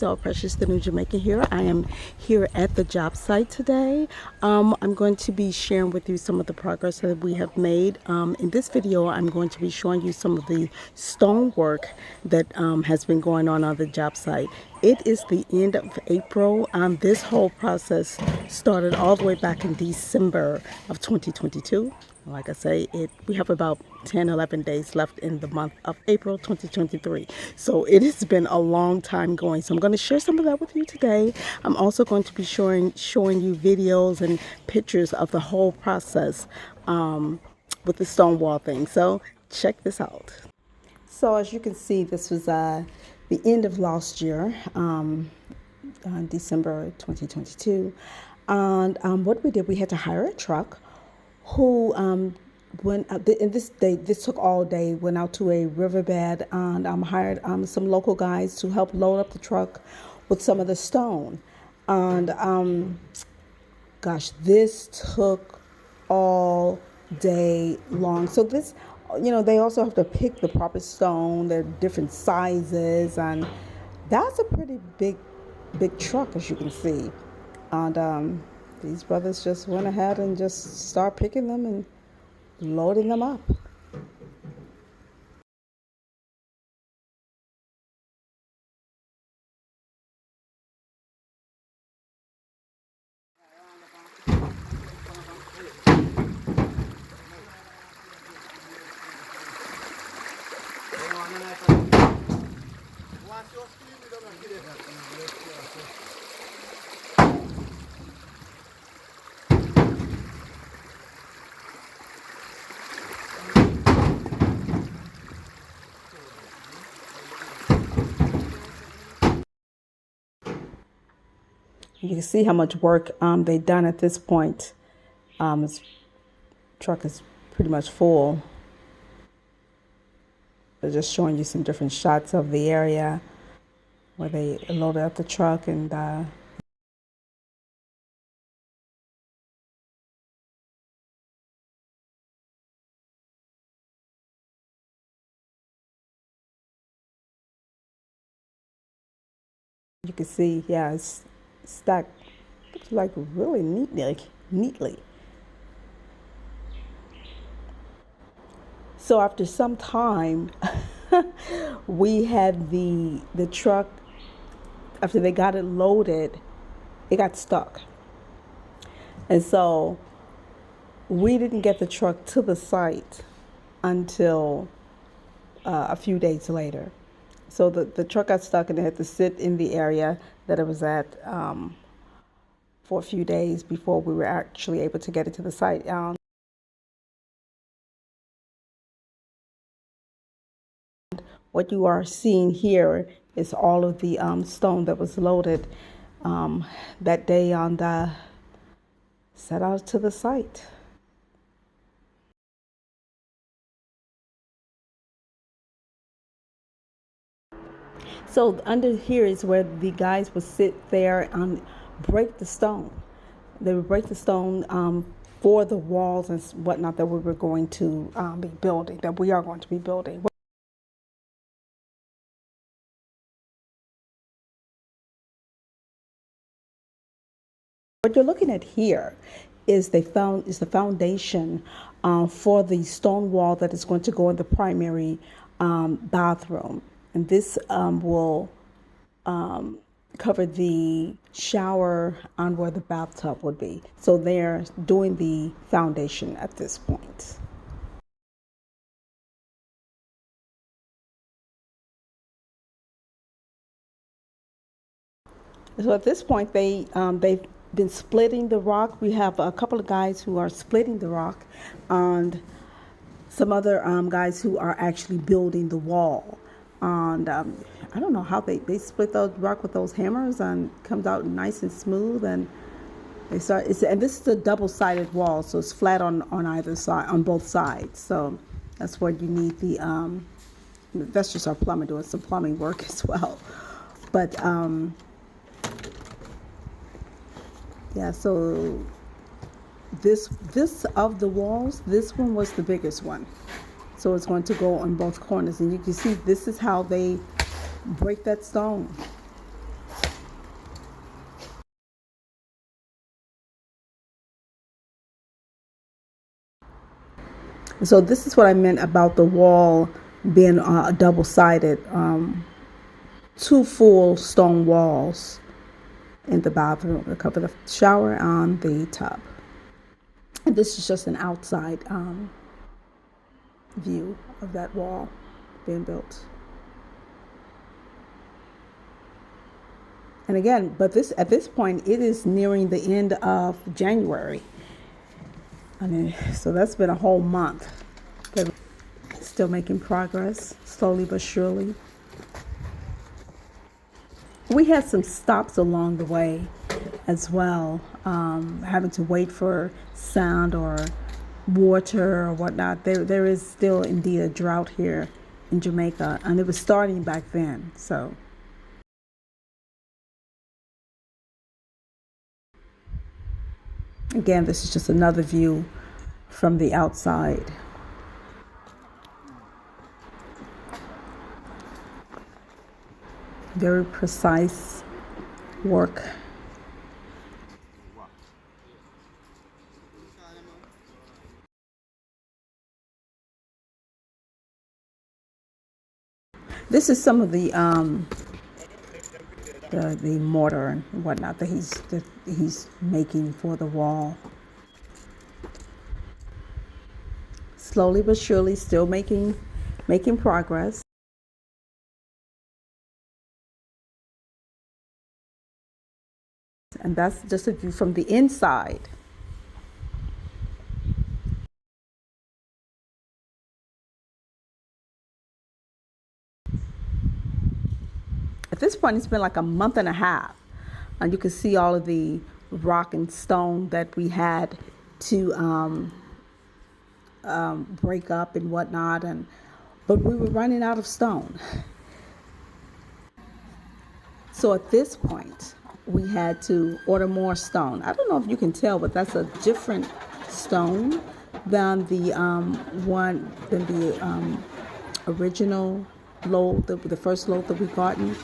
all precious, the new Jamaican here. I am here at the job site today. I'm going to be sharing with you some of the progress that we have made. In this video, I'm going to be showing you some of the stonework that has been going on the job site. It is the end of April. This whole process started all the way back in December of 2022. Like I say, we have about 10, 11 days left in the month of April 2023. So it has been a long time going. So I'm going to share some of that with you today. I'm also going to be showing you videos and pictures of the whole process with the stone wall thing. So check this out. So as you can see, this was the end of last year, December 2022. And what we did, we had to hire a truck who went and this took all day, went out to a riverbed and hired some local guys to help load up the truck with some of the stone. And gosh, this took all day long. So this, they also have to pick the proper stone. They're different sizes, and that's a pretty big truck, as you can see. And these brothers just went ahead and just start picking them and loading them up. You can see how much work they've done at this point. This truck is pretty much full. They're just showing you some different shots of the area where they loaded up the truck, and you can see, yeah, it's stacked, looks like really neatly. So after some time, we had the truck. After they got it loaded, it got stuck, and so we didn't get the truck to the site until a few days later. So the truck got stuck, and it had to sit in the area that it was at for a few days before we were actually able to get it to the site. What you are seeing here is all of the stone that was loaded that day on the set out to the site. So under here is where the guys would sit there and break the stone. They would break the stone for the walls and whatnot that we were going to be building, that we are going to be building. What you're looking at here is the foundation for the stone wall that is going to go in the primary bathroom, and this will cover the shower and where the bathtub would be. So they're doing the foundation at this point. So at this point, they've been splitting the rock. We have a couple of guys who are splitting the rock, and some other guys who are actually building the wall. And I don't know how they split the rock with those hammers, and it comes out nice and smooth. And they start. And this is a double-sided wall, so it's flat on either side, on both sides. So that's where you need that's just our plumber doing some plumbing work as well. But yeah, so this of the walls, this one was the biggest one. So it's going to go on both corners, and you can see this is how they break that stone. So this is what I meant about the wall being double-sided, two full stone walls in the bathroom to cover the shower and the tub. And this is just an outside view of that wall being built. And again, but this at this point, it is nearing the end of January. I mean, so that's been a whole month. Still making progress, slowly but surely. We had some stops along the way as well, having to wait for sound or water or whatnot. There is still indeed a drought here in Jamaica, and it was starting back then. So again, this is just another view from the outside. Very precise work. This is some of the mortar and whatnot that he's making for the wall. Slowly but surely, still making progress. And that's just a view from the inside. At this point, it's been like a month and a half, and you can see all of the rock and stone that we had to break up and whatnot, but we were running out of stone. So at this point, we had to order more stone. I don't know if you can tell, but that's a different stone than the original load, the first load that we gotten.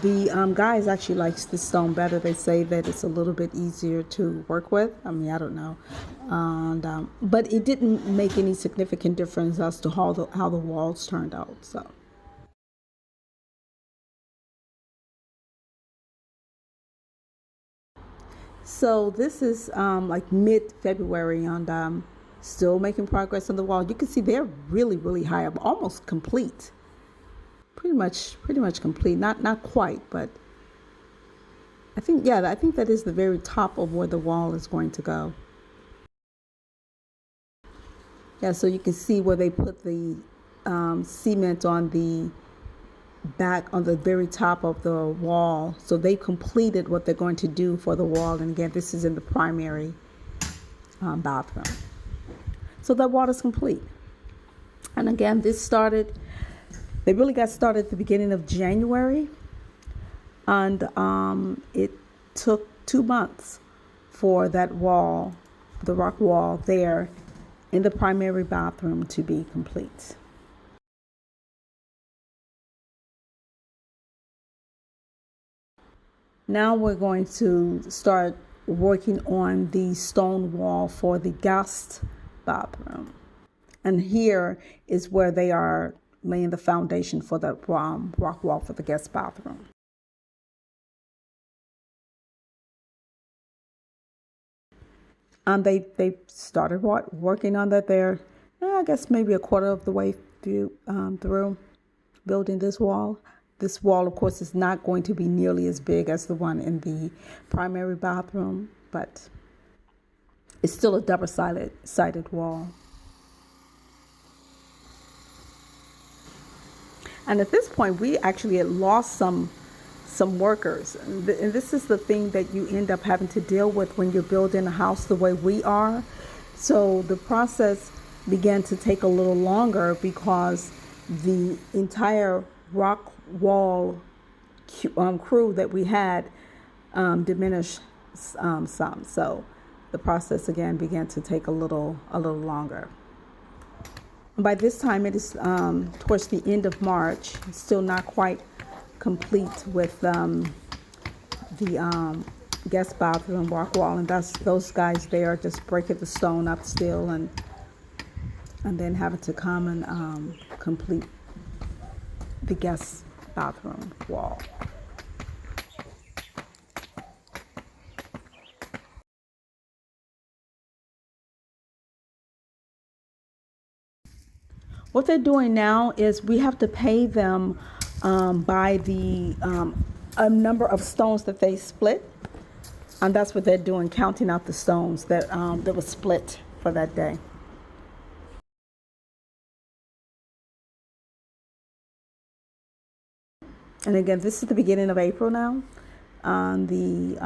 The guys actually likes this stone better. They say that it's a little bit easier to work with. I mean, I don't know, and but it didn't make any significant difference as to how the walls turned out. So this is like mid-February, and still making progress on the wall. You can see they're really high up, almost complete. Pretty much complete. Not quite, but I think that is the very top of where the wall is going to go. Yeah, so you can see where they put the cement on the back on the very top of the wall. So they completed what they're going to do for the wall. And again, this is in the primary bathroom. So that wall is complete. And again, they really got started at the beginning of January. And it took 2 months for that wall, the rock wall there in the primary bathroom, to be complete. Now we're going to start working on the stone wall for the guest bathroom. And here is where they are laying the foundation for the rock wall for the guest bathroom. And they started working on that there, I guess maybe a quarter of the way through building this wall. This wall, of course, is not going to be nearly as big as the one in the primary bathroom, but it's still a double-sided wall. And at this point, we actually had lost some workers. And this is the thing that you end up having to deal with when you're building a house the way we are. So the process began to take a little longer because the entire rock wall crew that we had diminished some. So the process again began to take a little longer. By this time, it is towards the end of March. It's still not quite complete with the guest bathroom rock wall, and those guys there are just breaking the stone up still and and then having to come and complete the guest bathroom wall. What they're doing now is we have to pay them by the a number of stones that they split, and that's what they're doing, counting out the stones that was split for that day. And again, this is the beginning of April now. The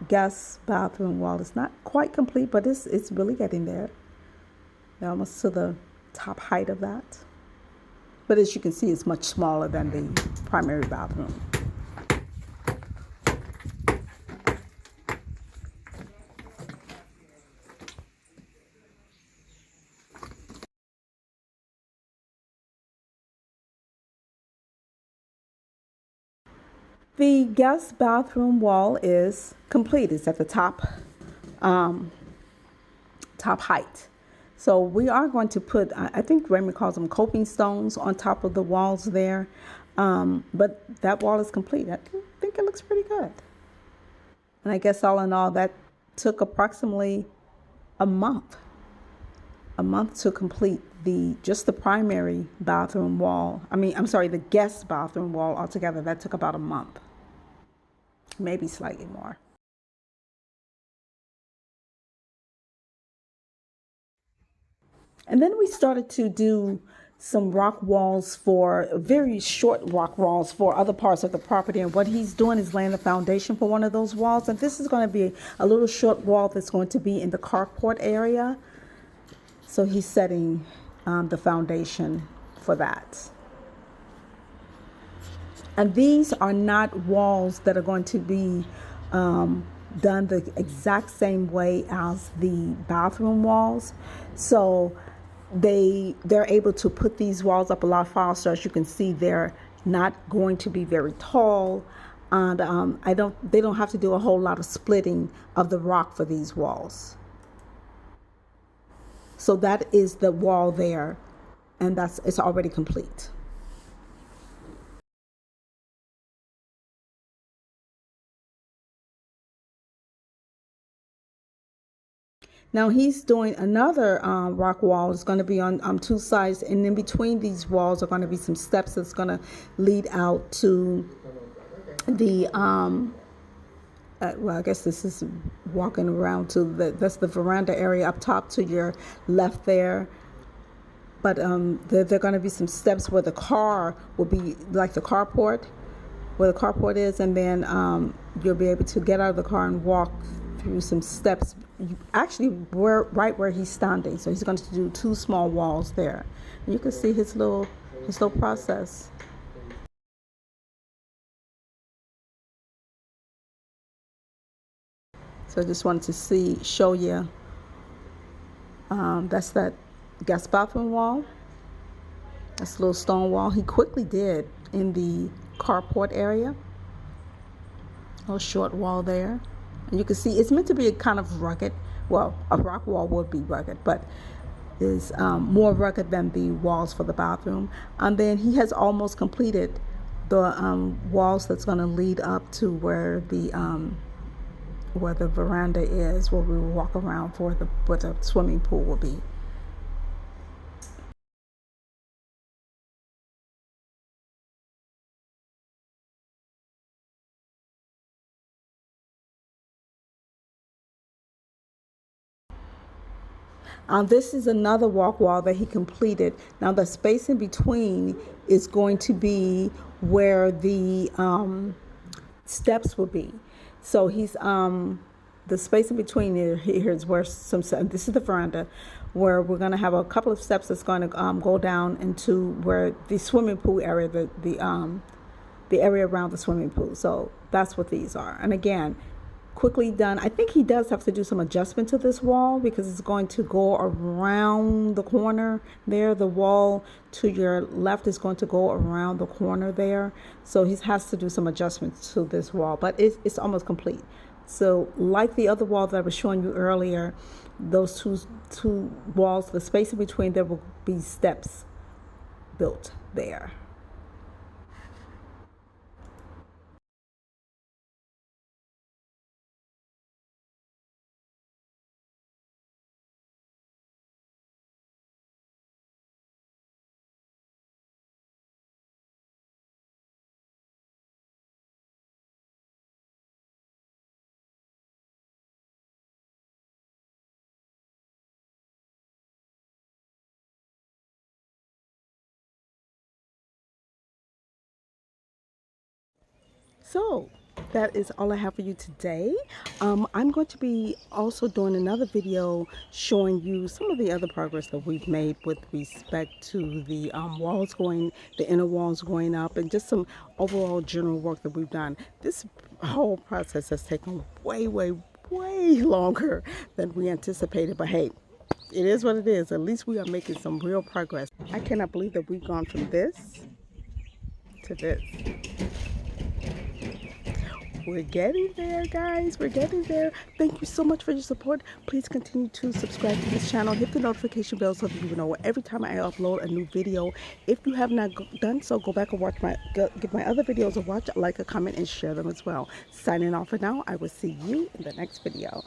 guest bathroom wall is not quite complete, but it's really getting there. They're almost to the top height of that. But as you can see, it's much smaller than the primary bathroom. The guest bathroom wall is complete. It's at the top height. So we are going to put, I think Raymond calls them coping stones on top of the walls there. But that wall is complete. I think it looks pretty good. And I guess all in all, that took approximately a month to complete just the primary bathroom wall. I'm sorry, the guest bathroom wall altogether. That took about a month, maybe slightly more. And then we started to do some rock walls very short rock walls for other parts of the property. And what he's doing is laying the foundation for one of those walls. And this is going to be a little short wall that's going to be in the carport area. So he's setting the foundation for that. And these are not walls that are going to be done the exact same way as the bathroom walls. So they're able to put these walls up a lot faster. As you can see, they're not going to be very tall, and they don't have to do a whole lot of splitting of the rock for these walls. So that is the wall there, and it's already complete. Now he's doing another rock wall. It's going to be on two sides, and in between these walls are going to be some steps that's going to lead out to the well, I guess this is walking around to that's the veranda area up top to your left there. But there are going to be some steps where the car will be, like the carport, where the carport is, and then you'll be able to get out of the car and walk through some steps. Actually, right where he's standing. So he's going to do two small walls there. And you can see his little process. So I just wanted to show you. That's that guest bathroom wall. That's a little stone wall he quickly did in the carport area. A little short wall there. And you can see it's meant to be a kind of rugged. Well, a rock wall would be rugged, but is more rugged than the walls for the bathroom. And then he has almost completed the walls that's going to lead up to where the veranda is, where we will walk around where the swimming pool will be. This is another walk wall that he completed. Now the space in between is going to be where the steps will be. So he's the space in between here's where this is the veranda, where we're going to have a couple of steps that's going to go down into where the swimming pool area, the area around the swimming pool. So that's what these are. And again, quickly done. I think he does have to do some adjustment to this wall because it's going to go around the corner there. The wall to your left is going to go around the corner there. So he has to do some adjustments to this wall, but it's almost complete. So like the other wall that I was showing you earlier, those two walls, the space in between, there will be steps built there. So that is all I have for you today. I'm going to be also doing another video showing you some of the other progress that we've made with respect to the the inner walls going up, and just some overall general work that we've done. This whole process has taken way longer than we anticipated, but hey, it is what it is. At least we are making some real progress. I cannot believe that we've gone from this to this. We're getting there, guys. We're getting there. Thank you so much for your support. Please continue to subscribe to this channel. Hit the notification bell so that you know every time I upload a new video. If you have not done so, go back and give my other videos a watch, like, a comment, and share them as well. Signing off for now. I will see you in the next video.